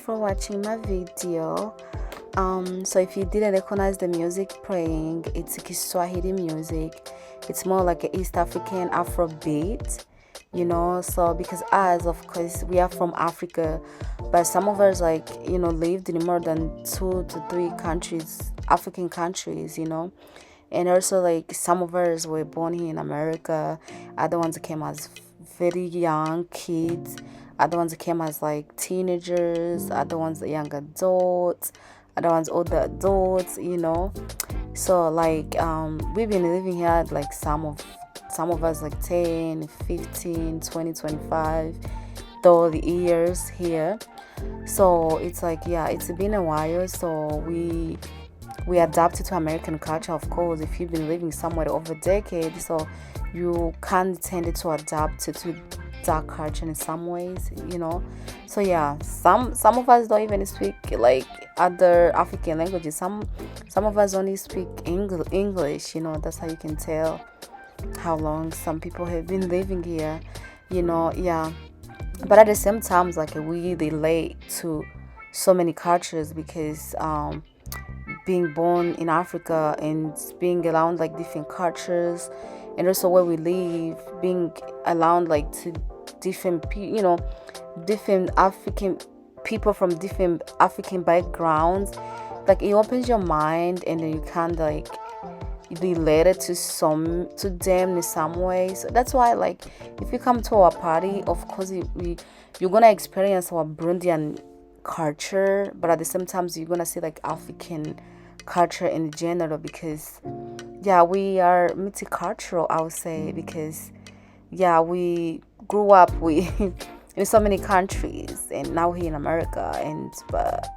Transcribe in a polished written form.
for watching my video. So if you didn't recognize the music playing, it's Kiswahili music. It's more like an East African Afro beat, so because us, of course, we are from Africa, but some of us lived in more than 2 to 3 countries, African countries, and also like some of us were born here in America. Other ones came as very young kids, other ones came as like teenagers, other ones young adults, other ones older adults, so we've been living here like some of us like 10, 15, 20, 25 30 years here. So it's it's been a while. So we adapted to American culture. Of course, if you've been living somewhere over decades, so you can tend to adapt to that culture in some ways, so some of us don't even speak like other African languages. Some of us only speak English. That's how you can tell how long some people have been living here, but at the same time, we relate to so many cultures because being born in Africa and being around like different cultures, and also where we live, being around like to different different African people from different African backgrounds, like it opens your mind and then you can like related to them in some way. So that's why if you come to our party, of course you're gonna experience our Burundian culture, but at the same time you're gonna see like African culture in general, because we are multicultural, I would say, because we grew up in so many countries, and now here in America, but